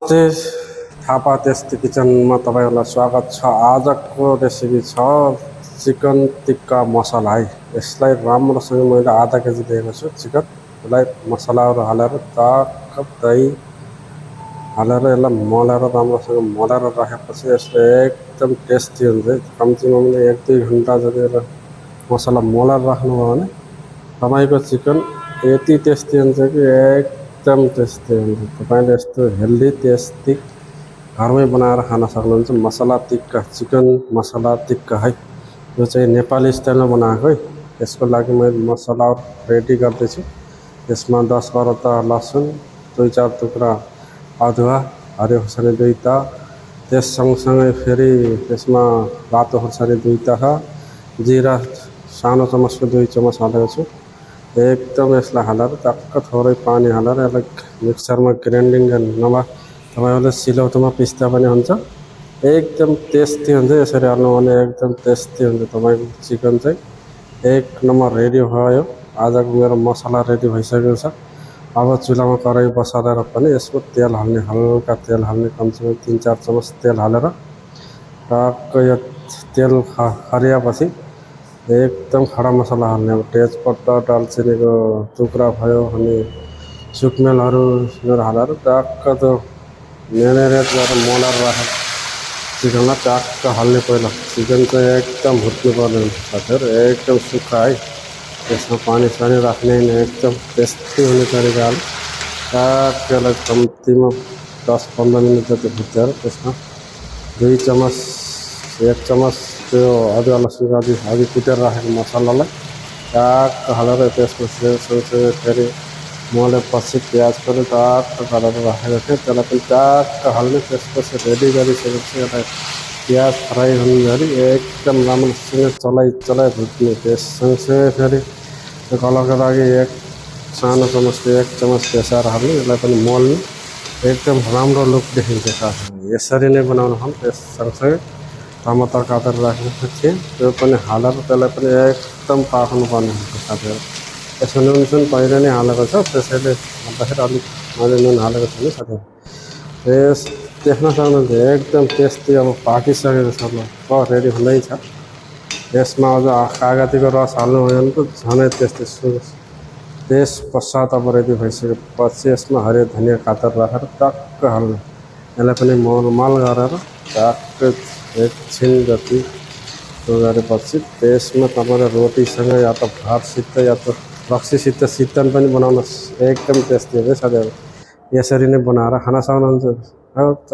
Thapa tasty किचनमा तपाईँहरूलाई स्वागत छ। आजको रेसिपी छ चिकन टिक्का मसला है। यसलाई राम्रोसँग मैले आधा केजी लिएको छु चिकन। यसलाई मसलाहरू हालेर ताक दही हालेर यसलाई मलाएर राम्रोसँग मलाएर राखेपछि यसले एकदम टेस्टी हुन्छ। कम्तीमा पनि 1-2 घन्टा जति यसलाई मसला मलाएर राख्नुभयो भने तपाईँको चिकन यति टेस्टी हुन्छ कि एकदम टेस्टी हुन्छ। तपाईँले यस्तो हेल्दी टेस्टी घरमै बनाएर खान सक्नुहुन्छ। मसला टिक्का चिकन मसला टिक्का है, यो चाहिँ नेपाली स्टाइलमा बनाएको है। यसको लागि मैले मसला रेडी गर्दैछु। यसमा 10-12 ता लसुन, 2-4 टुक्रा अदुवा, हरियो खुर्सानी 2 ता, त्यस सँगसँगै फेरि त्यसमा रातो खुर्सानी 2 ता छ, जिरा सानो चमचको 2 चमच हालेको छु। एकदम यसलाई हालेर टक्क थोरै पानी हालेर यसलाई मिक्सरमा ग्राइन्डिङ गर्नु, नभए तपाईँहरूले सिलौटोमा पिस्दा पनि हुन्छ। एकदम टेस्टी हुन्छ। यसरी हाल्नु भने एकदम टेस्टी हुन्छ। तपाईँको चिकन चाहिँ 1 नम्बर रेडी भयो। आजको मेरो मसला रेडी भइसकेको छ। अब चुलामा कराही बसालेर पनि यसमा तेल हाल्ने, हल्का तेल हाल्ने, कमसेकम 3-4 चमच तेल हालेर टक्क यो तेल खरिएपछि एकदम खडा मसला हाल्ने। अब तेजपत्ता, दालचिनीको टुक्रा भयो अनि सुकमेलहरू हालेर टक्क त्यो मेरिनेट गरेर मलाएर राखेर चिकनलाई टक्क हाल्ने। पहिला चिकन चाहिँ एकदम भुट्नुपर्ने हुन्छ साथीहरू, एकदम सुक्खा है। त्यसमा पानी सानी राख्ने एकदम टेस्टी हुने तरिकाले टक्क यसलाई कम्तीमा 10-15 मिनट जति भुटेर त्यसमा 2 चमच 1 चमच त्यो अदुवा लसुनको अघि कुटेर राखेको मसलालाई टक्क हालेर त्यसमा सँगसँगै फेरि मलेपछि प्याज पनि टक्क गरेर राखेको थिएँ, त्यसलाई पनि टक्क हाल्ने। त्यसपछि रेडी गरिसकेपछि यसलाई प्याज फ्राई हुनुगरी एकदम राम्रोसँग चलाइ भुट्ने। त्यस सँगसँगै फेरि त्यो कलरको लागि सानो चमचको 1 चमच बेसार हाल्ने। यसलाई पनि मोल्ने, एकदम राम्रो लुक देखिन्छ साथीहरू। यसरी नै बनाउनु हो। त्यस सँगसँगै टमाटर काटेर राखेको थिएँ, त्यो पनि हालेर त्यसलाई पनि एकदम पाक्नुपर्ने हुन्छ साथीहरू। यसमा नुन पहिले नै हालेको छ, त्यसैले भन्दाखेरि अलिक मैले नुन हालेको छैन साथीहरू। त्यस देख्न सक्नुहुन्छ एकदम टेस्टी अब पाकिसकेको छ। रेडी हुँदैछ। यसमा अझ कागतीको रस हाल्नुभयो भने त झनै टेस्टी। त्यस पश्चात अब रेडी भइसकेपछि यसमा हरियो धनियाँ काटेर राखेर टक्क हाल्ने। यसलाई पनि मल गरेर टक्क एकछिन जति गरेपछि त्यसमा तपाईँले रोटीसँग या त भातसित या त रक्सीसित शीतल पनि बनाउन एकदम टेस्टी हुन्छ साथीहरू। यसरी नै बनाएर खान सक्नुहुन्छ।